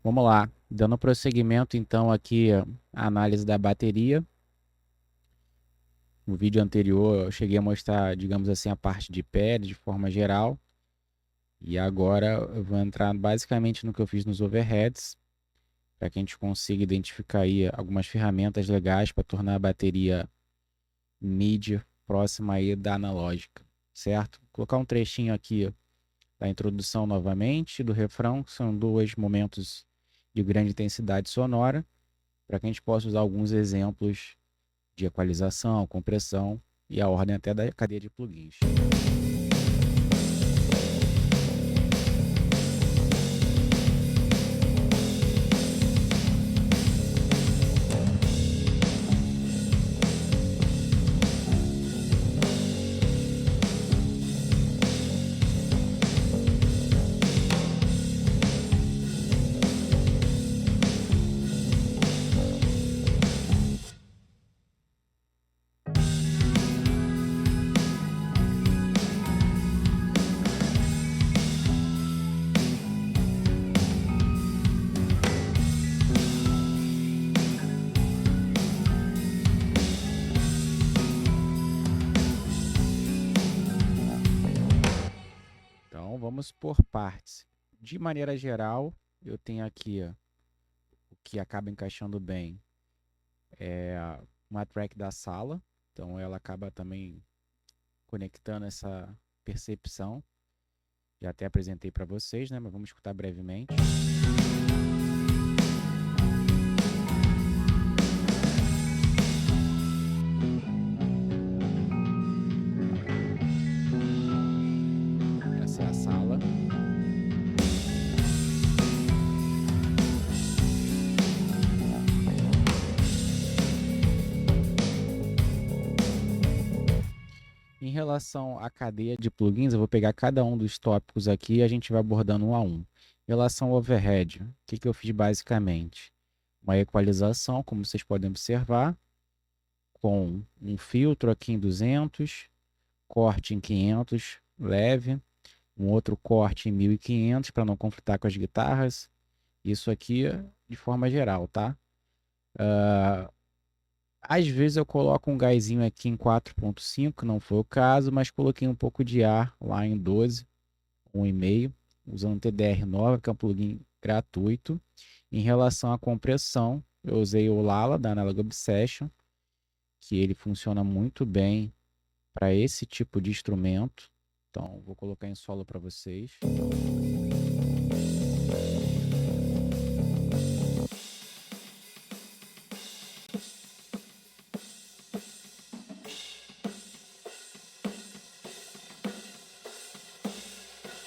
Vamos lá, dando prosseguimento então aqui à análise da bateria. No vídeo anterior eu cheguei a mostrar, digamos assim, a parte de pele de forma geral. E agora eu vou entrar basicamente no que eu fiz nos overheads, para que a gente consiga identificar aí algumas ferramentas legais para tornar a bateria mid próxima aí da analógica, certo? Vou colocar um trechinho aqui da introdução novamente, do refrão, que são dois momentos de grande intensidade sonora, para que a gente possa usar alguns exemplos de equalização, compressão e a ordem até da cadeia de plugins. Então vamos por partes. De maneira geral, eu tenho aqui o que acaba encaixando bem é uma track da sala, então ela acaba também conectando essa percepção. Já até apresentei para vocês, né? Mas vamos escutar brevemente. Essa é a sala. Em relação à cadeia de plugins, eu vou pegar cada um dos tópicos aqui e a gente vai abordando um a um. Em relação ao overhead, o que eu fiz basicamente? Uma equalização, como vocês podem observar, com um filtro aqui em 200, corte em 500, leve, um outro corte em 1500 para não conflitar com as guitarras. Isso aqui de forma geral, tá? Às vezes eu coloco um gásinho aqui em 4.5, não foi o caso, mas coloquei um pouco de ar lá em 12, 1,5, usando o TDR9, que é um plugin gratuito. Em relação à compressão, eu usei o Lala da Analog Obsession, que ele funciona muito bem para esse tipo de instrumento. Então, vou colocar em solo para vocês.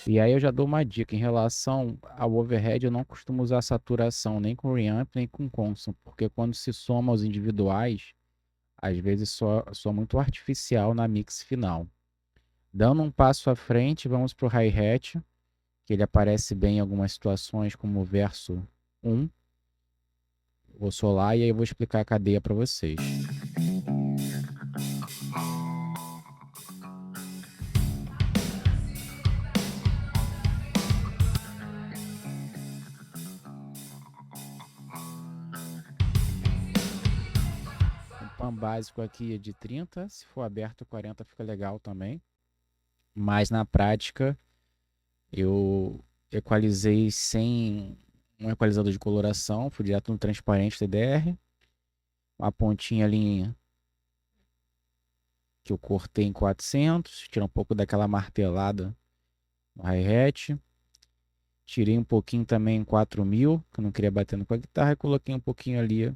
E aí eu já dou uma dica em relação ao overhead, eu não costumo usar saturação nem com reamp nem com constant, porque quando se soma os individuais, às vezes soa muito artificial na mix final. Dando um passo à frente, vamos para o hi-hat, que ele aparece bem em algumas situações como o verso 1. Vou solar e aí eu vou explicar a cadeia para vocês. Pan básico aqui é de 30, se for aberto 40 fica legal também. Mas na prática eu equalizei sem um equalizador de coloração, fui direto no transparente TDR. Uma pontinha ali que eu cortei em 400, tirei um pouco daquela martelada no hi-hat. Tirei um pouquinho também em 4000, que eu não queria bater com a guitarra, e coloquei um pouquinho ali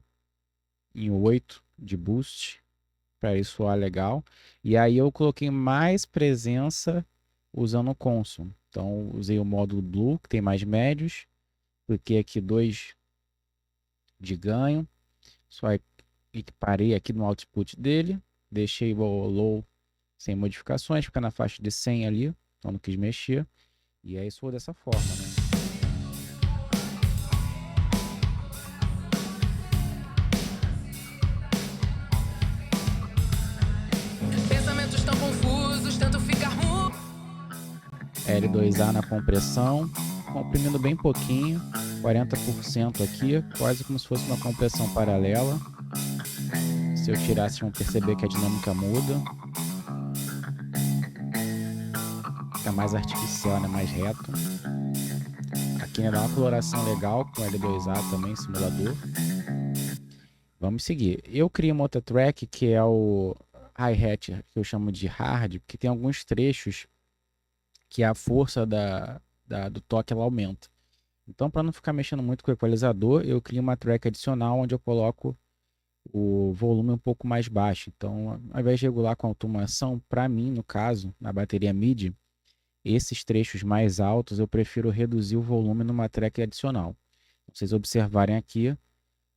em 8 de boost, para isso soar legal. E aí eu coloquei mais presença usando o Consum. Então usei o módulo Blue, que tem mais médios. Cliquei aqui 2 de ganho. Só equiparei aqui no output dele. Deixei o low sem modificações, fica na faixa de 100 ali. Então não quis mexer. E aí soou dessa forma, né? L2A na compressão, comprimindo bem pouquinho, 40% aqui, quase como se fosse uma compressão paralela. Se eu tirar, vocês vão perceber que a dinâmica muda. Fica mais artificial, né? Mais reto. Aqui dá uma coloração legal com L2A também, simulador. Vamos seguir. Eu criei uma outra track que é o hi-hat, que eu chamo de hard, porque tem alguns trechos que a força do toque ela aumenta. Então, para não ficar mexendo muito com o equalizador, eu crio uma track adicional onde eu coloco o volume um pouco mais baixo. Então, ao invés de regular com automação, para mim, no caso, na bateria MIDI, esses trechos mais altos eu prefiro reduzir o volume numa track adicional. Se vocês observarem aqui,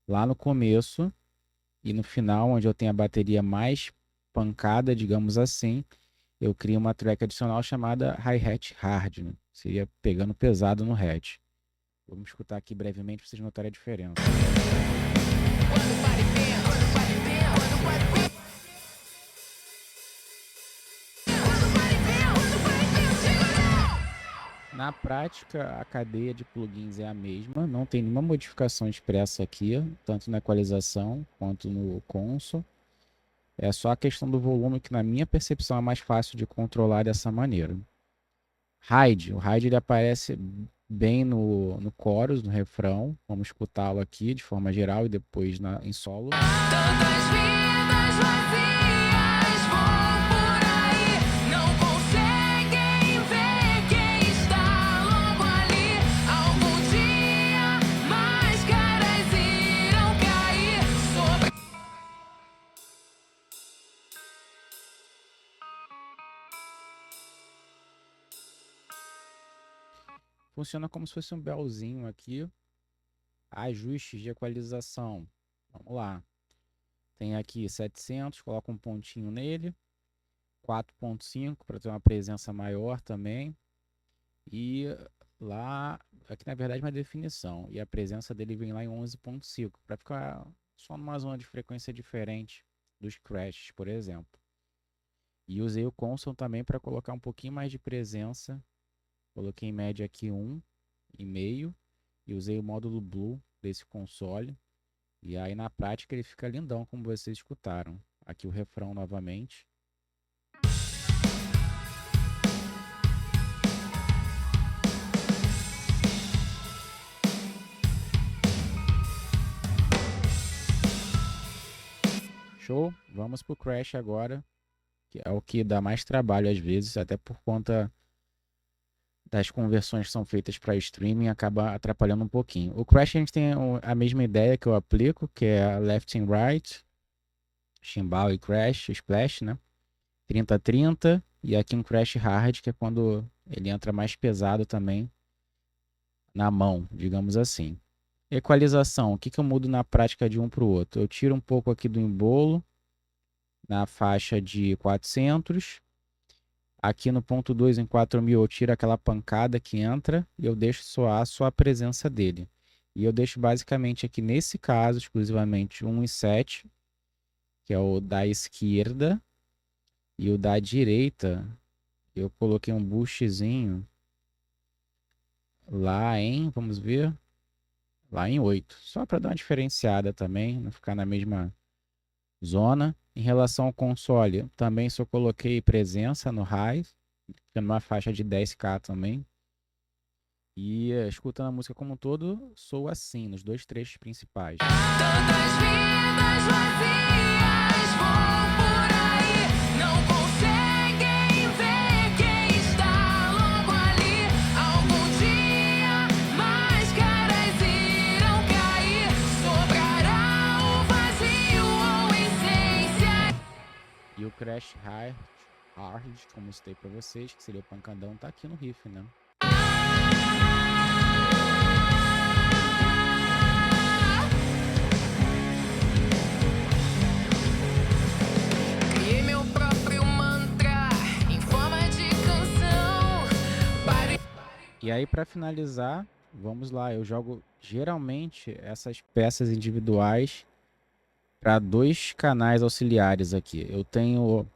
lá no começo e no final, onde eu tenho a bateria mais pancada, digamos assim, eu crio uma track adicional chamada Hi-Hat Hard, né? Seria pegando pesado no hat. Vamos escutar aqui brevemente para vocês notarem a diferença. Na prática, a cadeia de plugins é a mesma, não tem nenhuma modificação expressa aqui, tanto na equalização quanto no console. É só a questão do volume que, na minha percepção, é mais fácil de controlar dessa maneira. O Hide ele aparece bem no chorus, no refrão. Vamos escutá-lo aqui de forma geral e depois em solo. Tantas vidas vazias vão por aí, não conseguem ver quem está logo ali. Algum dia máscaras irão cair sobre. Funciona como se fosse um belzinho aqui. Ajustes de equalização. Vamos lá. Tem aqui 700, coloca um pontinho nele. 4.5 para ter uma presença maior também. E lá, aqui na verdade uma definição. E a presença dele vem lá em 11.5 para ficar só numa zona de frequência diferente dos crashes, por exemplo. E usei o console também para colocar um pouquinho mais de presença. Coloquei em média aqui 1,5 e usei o módulo Blue desse console. E aí na prática ele fica lindão, como vocês escutaram. Aqui o refrão novamente. Show? Vamos pro Crash agora, que é o que dá mais trabalho às vezes, até por conta das conversões que são feitas para streaming, acaba atrapalhando um pouquinho. O Crash a gente tem a mesma ideia que eu aplico, que é Left and Right, Chimbal e Crash, Splash, né? 30-30, e aqui um Crash Hard, que é quando ele entra mais pesado também na mão, digamos assim. Equalização, o que eu mudo na prática de um para o outro? Eu tiro um pouco aqui do embolo, na faixa de 400. Aqui no ponto 2 em 4000 eu tiro aquela pancada que entra e eu deixo soar só a presença dele. E eu deixo basicamente aqui nesse caso, exclusivamente 1,7, que é o da esquerda. E o da direita, eu coloquei um boostzinho lá em, vamos ver, lá em 8. Só para dar uma diferenciada também, não ficar na mesma zona. Em relação ao console, também só coloquei presença no high, fica numa faixa de 10K também. E escutando a música como um todo, sou assim, nos dois trechos principais. Tantas vidas vazias vão por aí, não conseguem ver quem está logo ali. Algum dia máscaras irão cair, sobrará o vazio ou essência. E o Crash Hard, como eu citei pra vocês, que seria o pancadão, tá aqui no riff, né? Criei meu próprio mantra em forma de canção. E aí, para finalizar, vamos lá. Eu jogo geralmente essas peças individuais para dois canais auxiliares aqui. Eu tenho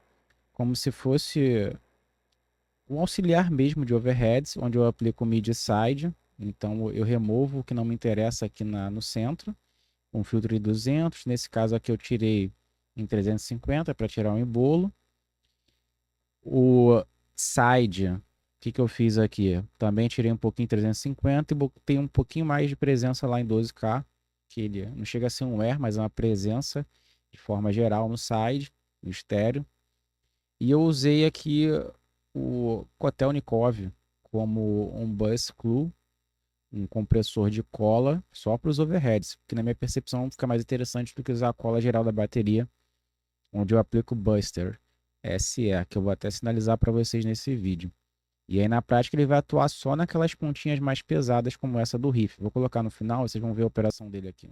como se fosse um auxiliar mesmo de overheads, onde eu aplico o MIDI side Então eu removo o que não me interessa aqui no centro, um filtro de 200. Nesse caso aqui eu tirei em 350 para tirar um embolo. O side, o que eu fiz aqui? Também tirei um pouquinho em 350 e botei um pouquinho mais de presença lá em 12K, que ele não chega a ser um air, mas é uma presença de forma geral no side, no estéreo. E eu usei aqui o Kotelnikov como um bus glue, um compressor de cola só para os overheads, que na minha percepção fica mais interessante do que usar a cola geral da bateria, onde eu aplico o Buster SE, que eu vou até sinalizar para vocês nesse vídeo. E aí na prática ele vai atuar só naquelas pontinhas mais pesadas como essa do riff. Vou colocar no final, vocês vão ver a operação dele aqui.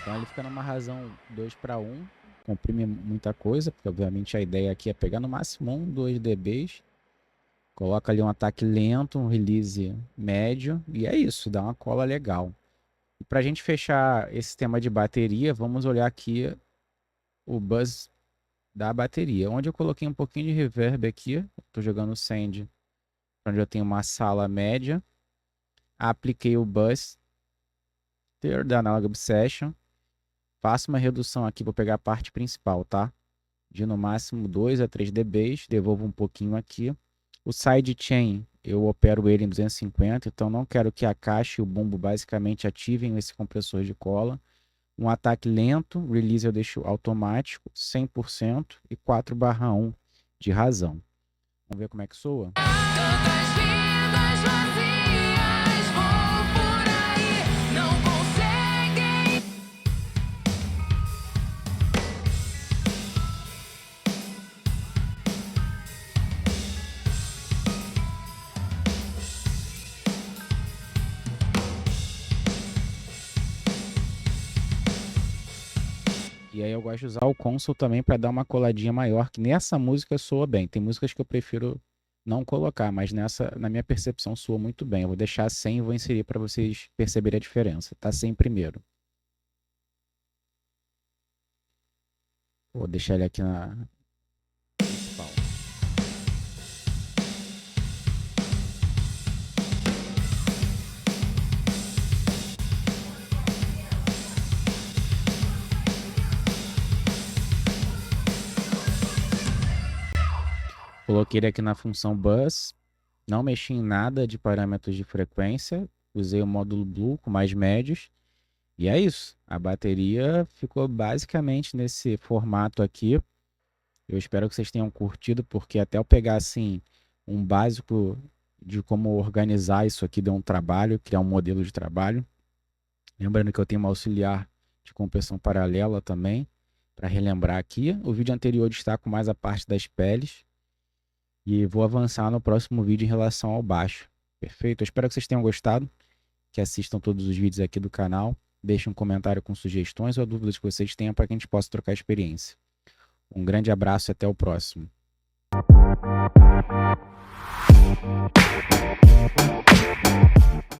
Então ele fica numa razão 2:1, comprime muita coisa, porque obviamente a ideia aqui é pegar no máximo 2 dBs, coloca ali um ataque lento, um release médio, e é isso, dá uma cola legal. E para a gente fechar esse tema de bateria, vamos olhar aqui o buzz da bateria, onde eu coloquei um pouquinho de reverb aqui, estou jogando o send, onde eu tenho uma sala média, apliquei o buzz da Analog Obsession, faço uma redução aqui, vou pegar a parte principal, tá? De no máximo 2 a 3 dBs, devolvo um pouquinho aqui. O sidechain, eu opero ele em 250, então não quero que a caixa e o bumbo basicamente ativem esse compressor de cola. Um ataque lento, release eu deixo automático, 100% e 4/1 de razão. Vamos ver como é que soa? Tantas vidas vazias vão por aí, não conseguem. E aí eu gosto de usar o console também para dar uma coladinha maior, que nessa música soa bem. Tem músicas que eu prefiro não colocar, mas nessa, na minha percepção, soa muito bem. Eu vou deixar 100 e vou inserir para vocês perceberem a diferença. Tá 100 primeiro. Vou deixar ele aqui na principal. Coloquei ele aqui na função bus, não mexi em nada de parâmetros de frequência, usei o módulo Blue com mais médios, e é isso. A bateria ficou basicamente nesse formato aqui. Eu espero que vocês tenham curtido, porque até eu pegar assim um básico de como organizar isso aqui deu um trabalho, criar um modelo de trabalho. Lembrando que eu tenho uma auxiliar de compressão paralela também, para relembrar aqui. O vídeo anterior destaco mais a parte das peles. E vou avançar no próximo vídeo em relação ao baixo. Perfeito? Eu espero que vocês tenham gostado, que assistam todos os vídeos aqui do canal. Deixem um comentário com sugestões ou dúvidas que vocês tenham para que a gente possa trocar experiência. Um grande abraço e até o próximo.